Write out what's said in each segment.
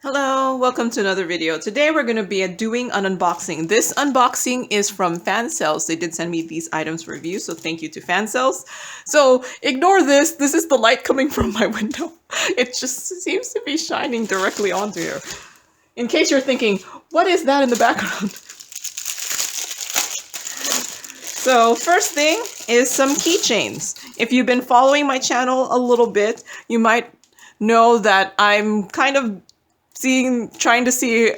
Hello, welcome to another video. Today we're going to be doing an unboxing. This unboxing is from Fansells. They did send me these items for review, so thank you to Fansells. So ignore this. This is the light coming from my window. It just seems to be shining directly onto here. In case you're thinking, what is that in the background? So first thing is some keychains. If you've been following my channel a little bit, you might know that I'm kind of trying to see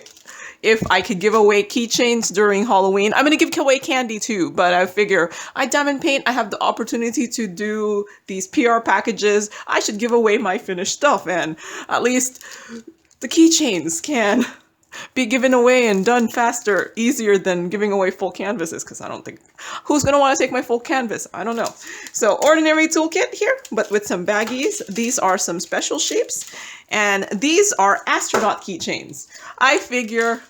if I could give away keychains during Halloween. I'm gonna give away candy too, but I figure I diamond paint, I have the opportunity to do these PR packages. I should give away my finished stuff, and at least the keychains can be given away and done faster, easier than giving away full canvases, because I don't think, who's gonna want to take my full canvas? I don't know. So ordinary toolkit here, but with some baggies. These are some special shapes, and these are astronaut keychains. I figure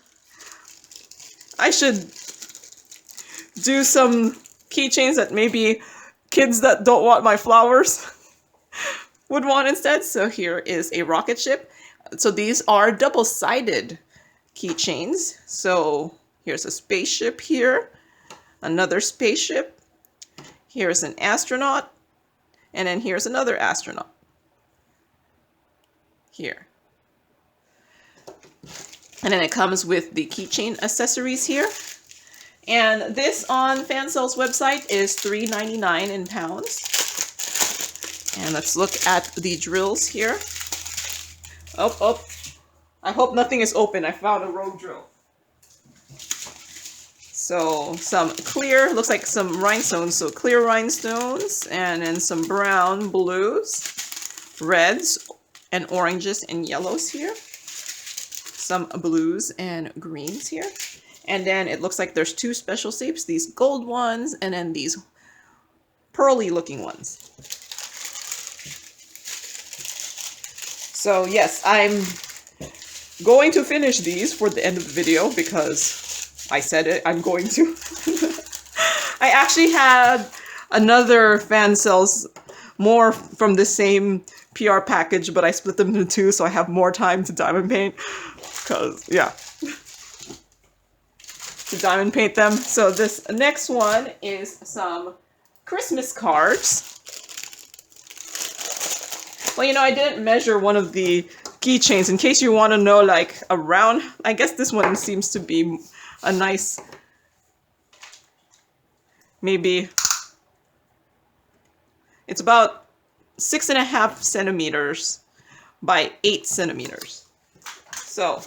I should do some keychains that maybe kids that don't want my flowers would want instead. So here is a rocket ship. So these are double-sided keychains. So here's a spaceship here, another spaceship, here's an astronaut, and then here's another astronaut here. And then it comes with the keychain accessories here. And this on Fansells website is $3.99 in pounds. And let's look at the drills here. Oh. I hope nothing is open. I found a rogue drill. So some clear, looks like some rhinestones. So clear rhinestones, and then some brown, blues, reds, and oranges and yellows here. Some blues and greens here. And then it looks like there's two special shapes, these gold ones and then these pearly looking ones. So yes, I'm going to finish these for the end of the video because I said it, I'm going to. I actually had another Fansells, more from the same PR package, but I split them into two so I have more time to diamond paint. Because, yeah. To diamond paint them. So this next one is some Christmas cards. Well, you know, I didn't measure one of the keychains in case you want to know, like, around. I guess this one seems to be a nice, maybe it's about 6.5 centimeters by 8 centimeters. So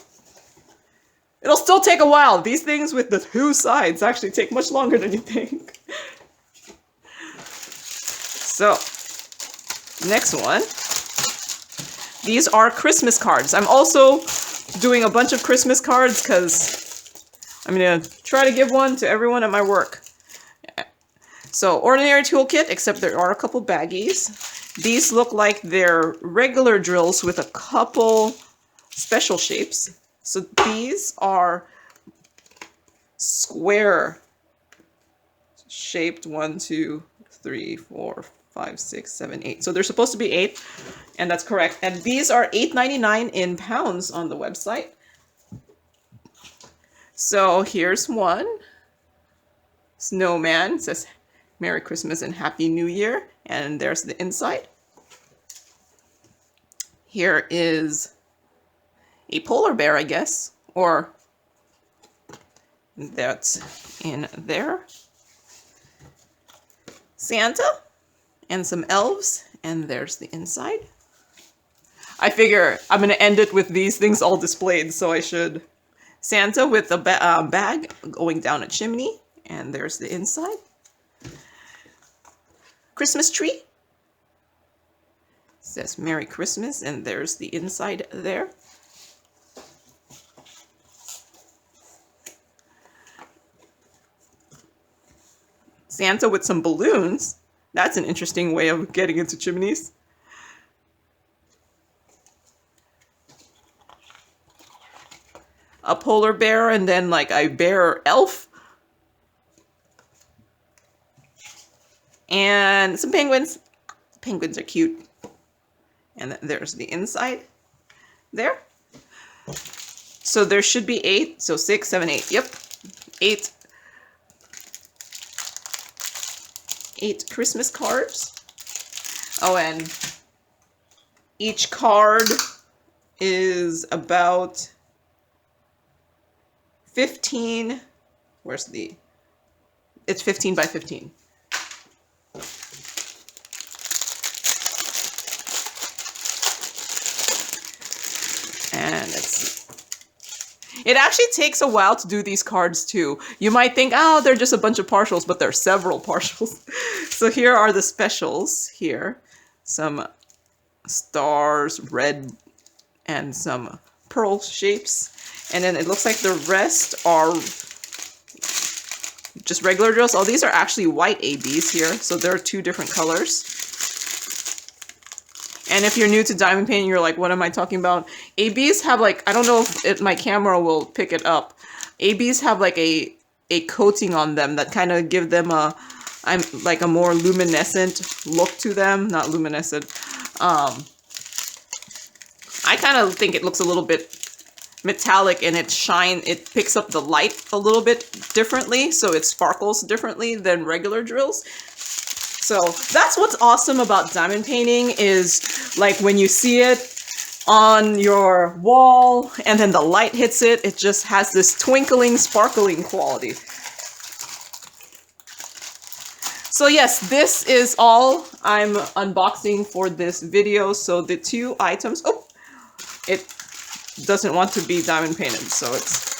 it'll still take a while. These things with the two sides actually take much longer than you think. So next one. These are Christmas cards. I'm also doing a bunch of Christmas cards because I'm going to try to give one to everyone at my work. So ordinary toolkit, except there are a couple baggies. These look like they're regular drills with a couple special shapes. So these are square shaped 1, 2, 3, 4, 5, 6, 7, 8. So they're supposed to be 8, and that's correct. And these are $8.99 in pounds on the website. So here's one. Snowman. It says Merry Christmas and Happy New Year. And there's the inside. Here is a polar bear, I guess. Or that's in there. Santa. And some elves, and there's the inside. I figure I'm going to end it with these things all displayed, so I should. Santa with a bag going down a chimney, and there's the inside. Christmas tree. It says Merry Christmas, and there's the inside there. Santa with some balloons. That's an interesting way of getting into chimneys. A polar bear and then like a bear elf. And some penguins. Penguins are cute. And there's the inside there. So there should be 8. So 6, 7, 8. Yep. 8 Christmas cards. Oh, and each card is about 15. Where's the? It's 15 by 15. And it actually takes a while to do these cards too. You might think, oh, they're just a bunch of partials, but there are several partials. So here are the specials here. Some stars, red, and some pearl shapes. And then it looks like the rest are just regular drills. Oh, these are actually white ABs here. So there are 2 different colors. And if you're new to diamond painting, you're like, what am I talking about? ABs have like, I don't know if my camera will pick it up. ABs have like a coating on them that kind of give them a more luminescent look to them. Not luminescent. I kind of think it looks a little bit metallic, and it picks up the light a little bit differently, so it sparkles differently than regular drills. So that's what's awesome about diamond painting, is like when you see it on your wall and then the light hits it, it just has this twinkling, sparkling quality. So yes, this is all I'm unboxing for this video. So the 2 items, oh, it doesn't want to be diamond painted, so it's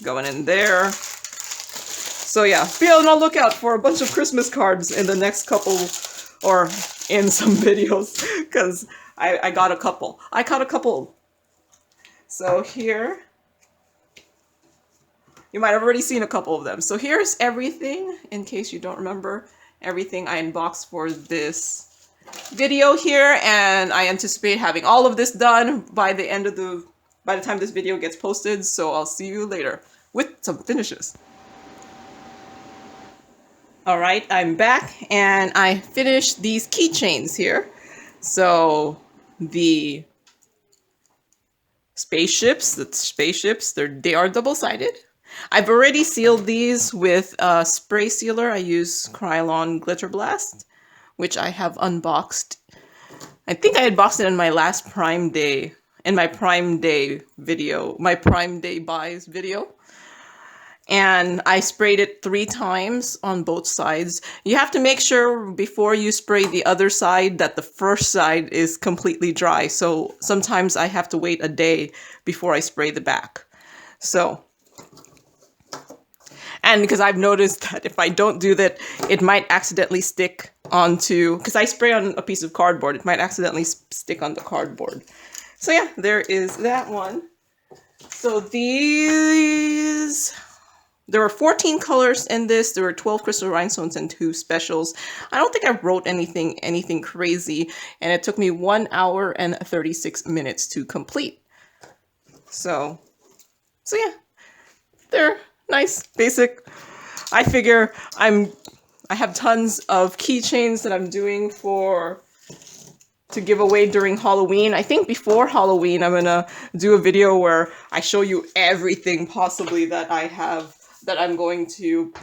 going in there. So yeah, be on the lookout for a bunch of Christmas cards in the next couple, or in some videos, because I got a couple. I caught a couple. So here, you might have already seen a couple of them. So here's everything, in case you don't remember, everything I unboxed for this video here, and I anticipate having all of this done by the time this video gets posted. So I'll see you later with some finishes. All right, I'm back, and I finished these keychains here. So the spaceships, they are double-sided. I've already sealed these with a spray sealer. I use Krylon Glitter Blast, which I have unboxed. I think I unboxed it in my last Prime Day, my Prime Day buys video. And I sprayed it 3 times on both sides. You have to make sure before you spray the other side that the first side is completely dry. So sometimes I have to wait a day before I spray the back. So, and because I've noticed that if I don't do that, it might accidentally stick onto, because I spray on a piece of cardboard, it might accidentally stick on the cardboard. So yeah, there is that one. So there were 14 colors in this. There were 12 crystal rhinestones and 2 specials. I don't think I wrote anything crazy, and it took me 1 hour and 36 minutes to complete. So yeah, they're nice, basic. I figure I have tons of keychains that I'm doing to give away during Halloween. I think before Halloween, I'm gonna do a video where I show you everything possibly that I have that I'm going to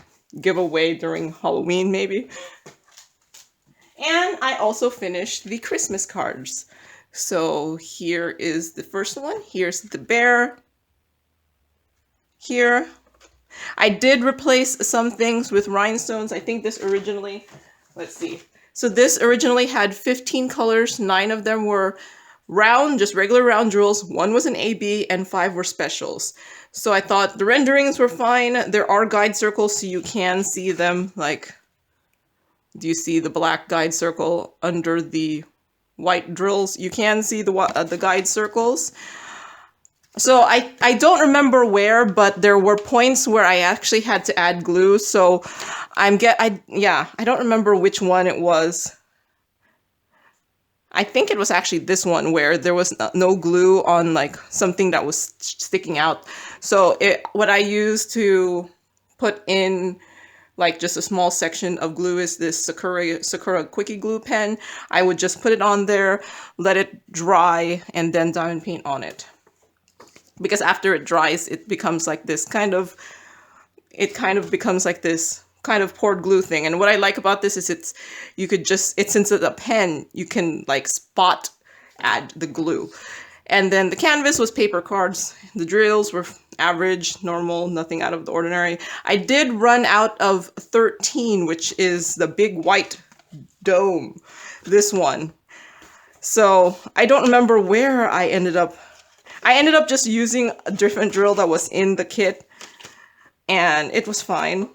give away during Halloween, maybe. And I also finished the Christmas cards. So here is the first one. Here's the bear. Here. I did replace some things with rhinestones. I think this originally, let's see. So this originally had 15 colors. 9 of them were round, just regular round drills. 1 was an AB and 5 were specials. So I thought the renderings were fine. There are guide circles, so you can see them. Like, do you see the black guide circle under the white drills? You can see the guide circles. So I don't remember where, but there were points where I actually had to add glue. So I don't remember which one it was. I think it was actually this one where there was no glue on like something that was sticking out. So what I used to put in like just a small section of glue is this Sakura Quickie Glue pen. I would just put it on there, let it dry, and then diamond paint on it. Because after it dries, it becomes like this kind of becomes like this kind of poured glue thing. And what I like about this is since it's a pen, you can like spot add the glue. And then the canvas was paper cards. The drills were average, normal, nothing out of the ordinary. I did run out of 13, which is the big white dome, this one. So I don't remember where I ended up just using a different drill that was in the kit, and it was fine.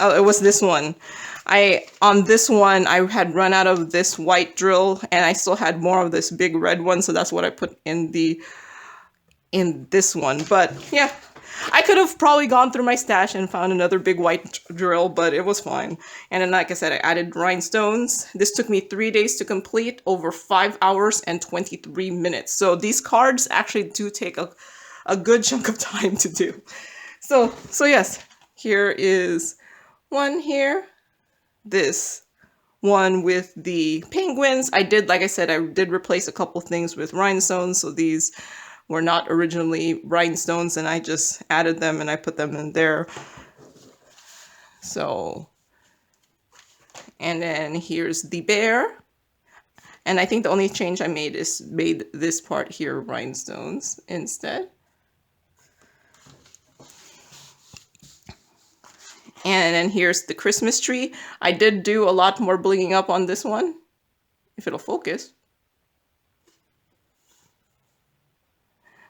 Oh, it was this one. On this one, I had run out of this white drill, and I still had more of this big red one, so that's what I put in this one. But yeah, I could have probably gone through my stash and found another big white drill, but it was fine. And then, like I said, I added rhinestones. This took me 3 days to complete, over 5 hours and 23 minutes. So these cards actually do take a good chunk of time to do. So yes, here is one here. This one with the penguins. Like I said, I did replace a couple things with rhinestones, so these were not originally rhinestones, and I just added them and I put them in there. So, and then here's the bear. And I think the only change I made is made this part here rhinestones instead. And then here's the Christmas tree. I did do a lot more blinging up on this one, if it'll focus.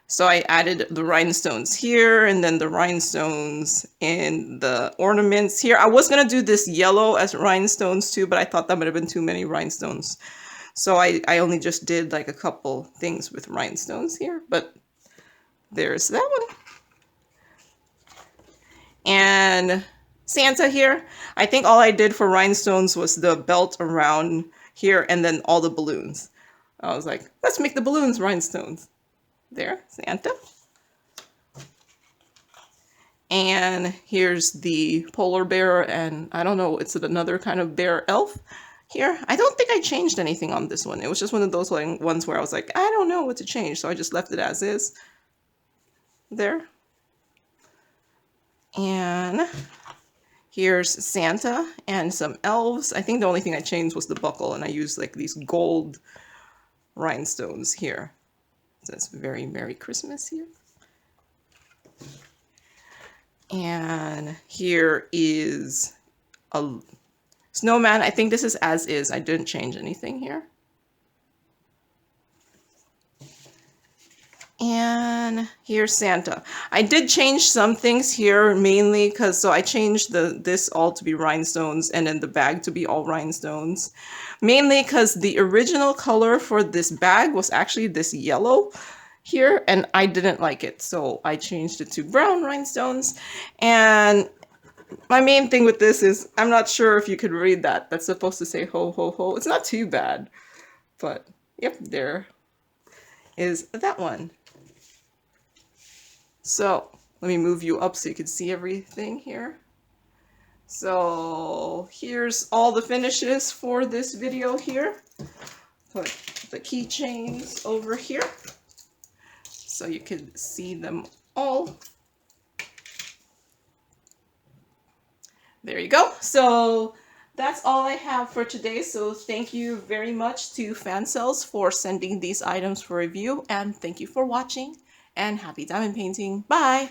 So I added the rhinestones here, and then the rhinestones in the ornaments here. I was gonna do this yellow as rhinestones too, but I thought that would have been too many rhinestones. So I only just did like a couple things with rhinestones here, but there's that one. And Santa here, I think all I did for rhinestones was the belt around here and then all the balloons. I was like, let's make the balloons rhinestones. There, Santa. And here's the polar bear, and I don't know, it's another kind of bear elf here. I don't think I changed anything on this one. It was just one of those ones where I was like, I don't know what to change, so I just left it as is. There. And here's Santa and some elves. I think the only thing I changed was the buckle, and I used like these gold rhinestones here. So it's very Merry Christmas here. And here is a snowman. I think this is as is. I didn't change anything here. And here's Santa. I did change some things here, mainly because I changed this all to be rhinestones and then the bag to be all rhinestones. Mainly because the original color for this bag was actually this yellow here, and I didn't like it, so I changed it to brown rhinestones. And my main thing with this is, I'm not sure if you could read that. That's supposed to say ho ho ho. It's not too bad, but yep, there is that one. So let me move you up so you can see everything here. So here's all the finishes for this video here. Put the keychains over here so you can see them all. There you go. So that's all I have for today. So thank you very much to Fansells for sending these items for review, and thank you for watching, and happy diamond painting. Bye!